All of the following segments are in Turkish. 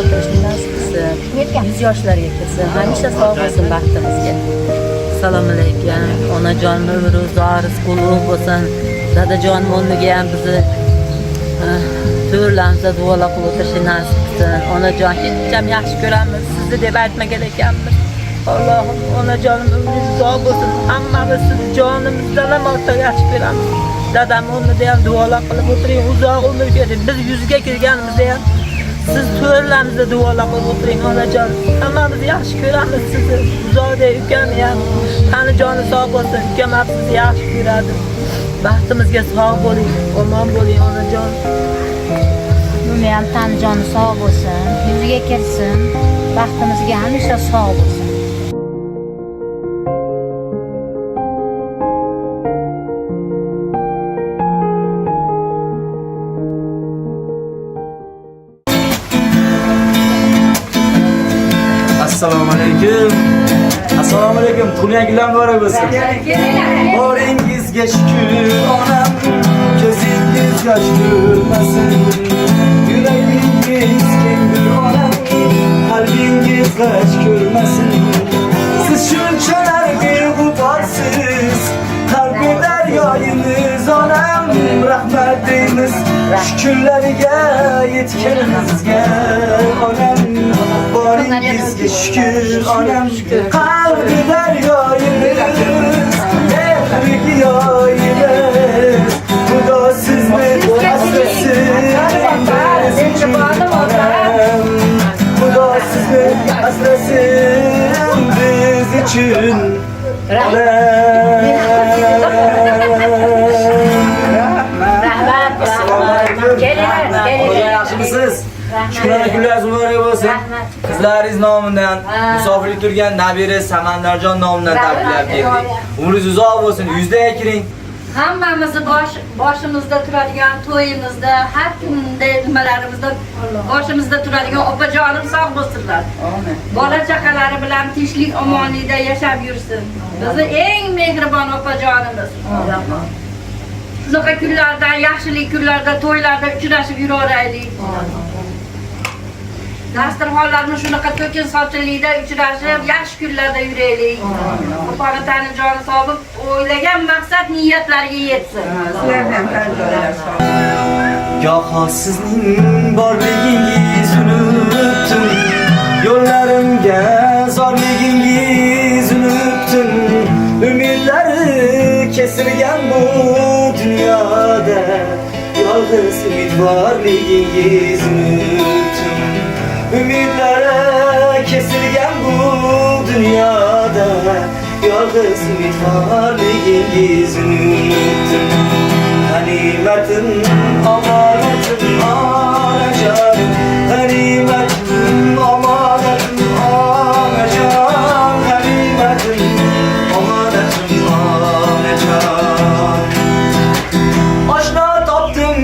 o'tirishni nasib qilsin. 100 yoshlarga kirsin. Hamisha sog' bo'lsin baxtimizga. Assalomu alaykum. Onajon umri uzoq, rizqi bo'lsin. Dadajonim o'rniga ham bizni to'rlamizda duolar qilib o'tirishni nasib qilsin. Onajon hecham yaxshi ko'ramiz. Sizni deb aytmagan ekanmiz. Allohim onajonim umringiz uzoq bo'lsin. Hammamiz sizni jonimizdan ham ortiq yaxshi ko'ramiz. Dadam o'rnida ham duolar qilib o'tiring. Uzoq umr ko'ring. Biz 100 ga kirganimizda ham siz to'rlamizda duolar qilib o'tiring onajon. Hammamiz yaxshi ko'ramiz sizni. Uzoqda ukam ham qani joni sog' bo'lsin. Ukam ham sizni yaxshi ko'radi. Baxtimizga sog' bo'ling, omon bo'ling onajon. Uni ham tan joni sog' bo'lsin, yuziga kirsin, baxtimizga hamisha sog' bo'lsin. Assalomu alaykum. Assalomu alaykum. Tug'ilgan muborak bo'lsin. Boringizga shukr onam, ko'zingiz yosh ko'rmasin. Yuragingiz kengdir onam, qalbingiz g'ash ko'rmasin. Siz shunchalar beg'uborsiz, qalbi daryoyimiz onam. Rahmat deymiz shukrlarga yetganimizga onam. Boringizga shukr onam, qalbi daryoyimiz, mehriga yoyimiz. Xudo sizni asrasin, Xudo sizni asrasin biz uchun yaxshimisiz? Shukrona kunlaringiz muborak bo'lsin. Qizlaringiz nomidan, musofirlik turgan nabira Samandarjon nomidan tabriklar berdik. Umringiz uzoq bo'lsin, 100 ga kiring. Hammamizni boshimizda turadigan to'yimizda, har kunday nimalarimizda boshimizda turadigan opajonim sog' bo'lsinlar. Amin. Bola chaqalari bilan tinchlik omonlikda yashab yursin. Bizni eng mehribon opajonimiz. Amin. Shunaqa kunlarda, yaxshilik kunlarda, to'ylarda uchrashib yuraveraylik. Dasturxonlarimiz shunaqa to'kin sochillikda uchrashib, yaxshi kunlarda yuraylik. Opani tani joni sog' o'ylagan maqsad niyatlariga yetsin. Goho sizning borligingiz unutdim, yo'llarimga zorligingiz unutdim. Umidlari kesilgan bu dunyoda, yolg'iz umidvorligingiz unutdim. Umidlari kesilgan bu dunyoda, yolg'iz umidvorligingiz unutdim. G'animatim, omonatim, onajon. G'animatim, omonatim, onajon. G'animatim, omonatim, onajon. Oshno topdim,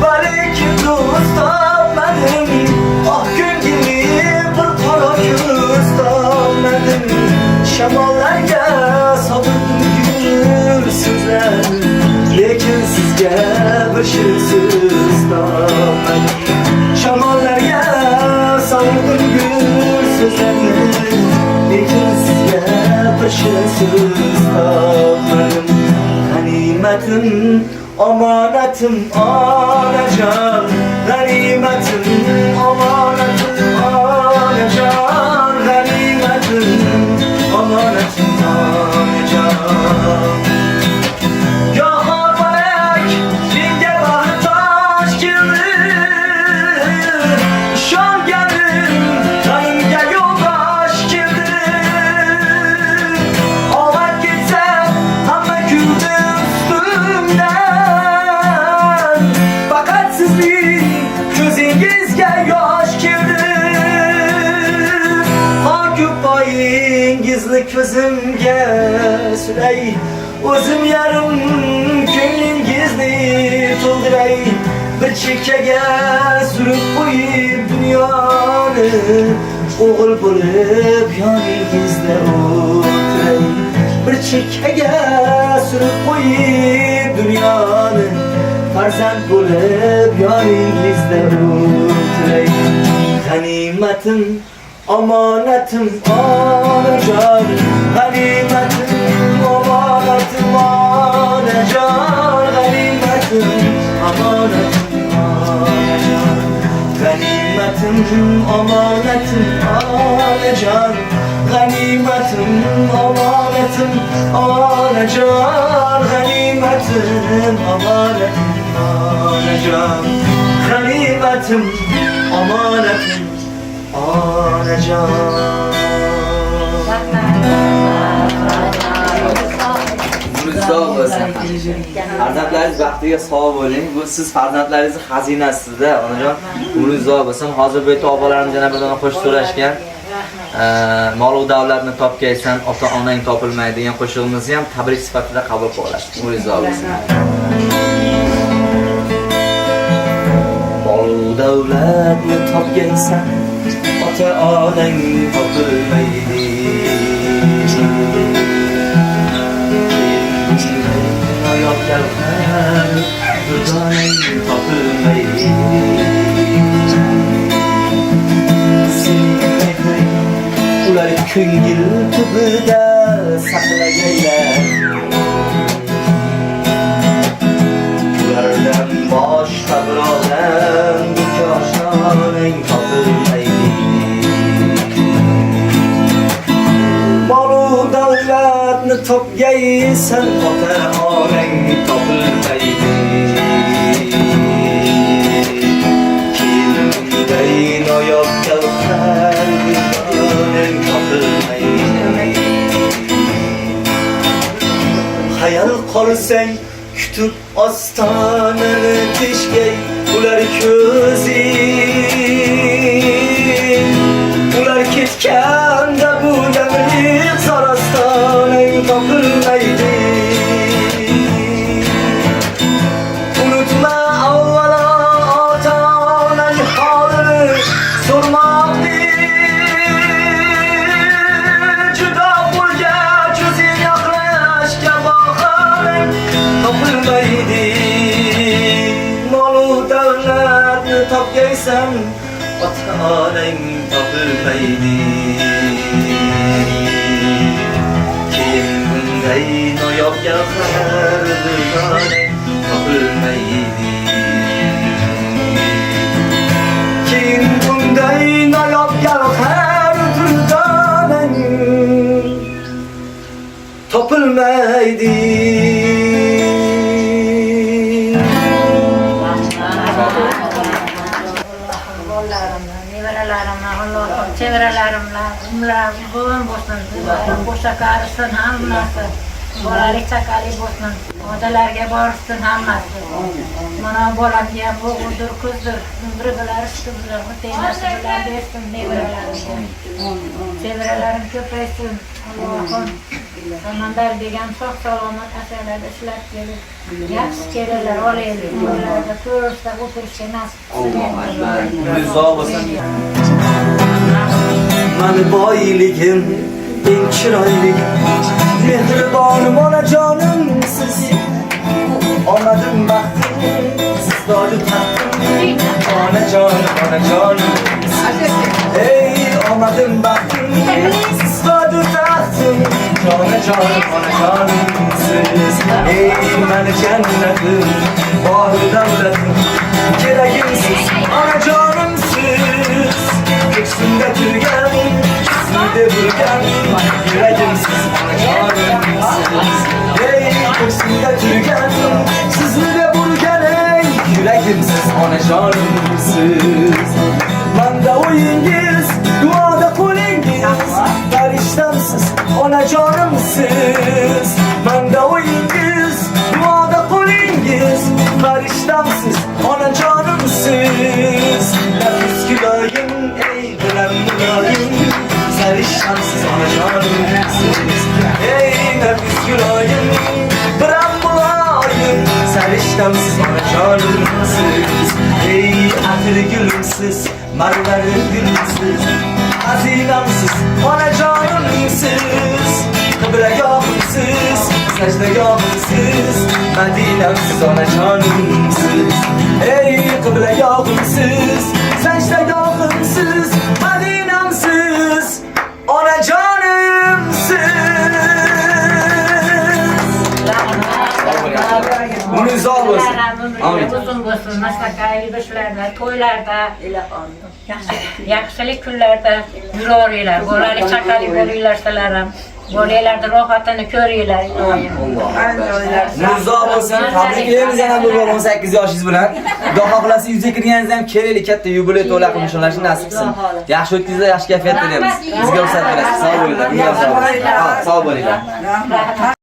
balekim do'st topmadim. Oh ko'ngilni bir qora ko'z topmadim. Shamollarga so'lib so'zlar, lekin sizga bir so'z topmadim. Shamollarga so'lib so'zlar, lekin sizga bir so'z topmadim. G'animatim, omonatim, onajon. G'animatim, omonatim, onajon. G'animatim, omonatim, onajon. Goho falak menga bahtosh keldi, ishonganim g'amimga yo'ldosh keldi. Ovad ketsa hamma kuldi ustimdan, faqat sizning ko'zingizga yosh keldi. Hoku poyingizni ko'zimga suray, o'zim yarim ko'nglingizni to'ldiray. Bir chekkaga surib qo'yib dunyoni, o'g'il bo'lib yoningizda o'tiray. Bir chekkaga surib qo'yib dunyoni, farzand bo'lib yoningizda o'tiray. Ganimetim, amanetim, anacan. Ganimetim, amanetim, anacan. Ganimetim, amanetim, anacan. Ganimetim, amanetim, anacan. Ganimetim, amanetim, anacan. Ganimetim, amanetim, anacan. Ganimetim, amanetim, anacan. Sağ olasın. Farzandlaringiz baxtiga sog' bo'ling. Bu siz farzandlaringizni xazinasizda, onajon. Umringiz uzoq bo'lsin. Hozir bu yerda opalarimiz yana bir dona qo'shiq so'rashgan. Mol-u davlatni topgaysan, ota-onang topilmaydi degan qo'shig'imizni ham tabrik sifatida qabul qilib olasiz. Umringiz uzoq bo'lsin. Mol-u davlatni topgaysan, ota-onang topilmaydi. Hayot gavhar, dugonang topilmaydi. Ular ko'ngil tubida saqlagaylar. Ulardan boshqa birovdan bu koshonang topilmaydi. Mol-u davlatni topgaysan, ota-onang topilmaydi. Keyin bunday noyob gavhar dugonang topilmaydi. Hayal qolsang kutib ostonani teshgay ular ko'zing. Ular ketganda bu damlik sarostonang topilmaydi. Unutma avvalo ota-onang holini so'rmoqni. Judo bo'lgach o'zing yoqlashga boqaring topilmaydi. Mol-u davlatni topgaysan, ota-onang topilmaydi. Keyin bunday noyob gavhar dugonang topilmaydi. Keyin bunday noyob gavhar dugonang topilmaydi. Nevaralarimni, Allohim chevaralarimni, umrlar uzun bo'lsin. Qo'sha qarishsin hammasi. Bolalik chaqalik bo'lsin. Odalarga borishsin hammasi. Mana bolamga ham o'g'ildir, qizdir. Umri bilan rizqi bilan, ota-onasi bilan bersin nevaralarimga. Chevaralarim ko'paysin. Allohim Samandar degan sog' salomat asarlarda ishlab kelib, yaxshi kelalar olaylik. Ularda ko'rishda o'tirishga nasib qilsin. Umringiz uzoq bo'lsin. Mani boyligim eng chiroyli, mehribonim onajonim siz. Omadim baxtim, siz dodu taxtim. Onajonim, onajonim siz. Ey omadim baxtim, siz dodu taxtim. Onajonim, onajonim siz. Ey mani jannatim, boru davlatim. Keragim siz, onajonim siz. Ko'ksimda turgan, sizda bo'lgan, yuragim siz, onajonim siz. Ey ko'ksimda turgan, sizda bo'lgan, ey yuragim siz, onajonim siz. Manda o'yingiz, duoda qo'lingiz, farishtamsiz, onajonim siz. Manda o'yingiz, duoda qo'lingiz, farishtamsiz, onajonim siz. Nafis kuloyim, ey bilan muloyim, farishtamsiz, onajonim siz. Ey nafis kuloyim, bilan muloyim, farishtamsiz, onajonim siz. Ey atri gulumsiz, marvari gulumsiz, xazinamsiz, onajonim siz. Qiblagohimsiz, sajdagohimsiz, madinamsiz, onajonim siz. Ey qiblagohimsiz, sajdagohimsiz, yurishlarda, to'ylarda, yaxshilik kunlarda yuravringlar. Bolali chaqali bo'linglar ham. Bolalarda rohatini ko'ringlar iloyim. Mirzo bo'lsin, tabriklaymiz yana bu 18 yoshingiz bilan. Xudo xohlasa 100 ga kirganingiz ham kelaylik, katta yubiley to'la qilib nishonlashni nasib qilsin. Yaxshi o'tkazinglar, yaxshi kayfiyat tilaymiz. Bizga ruxsat berasiz. Sog' bo'linglar. Sog' bo'linglar.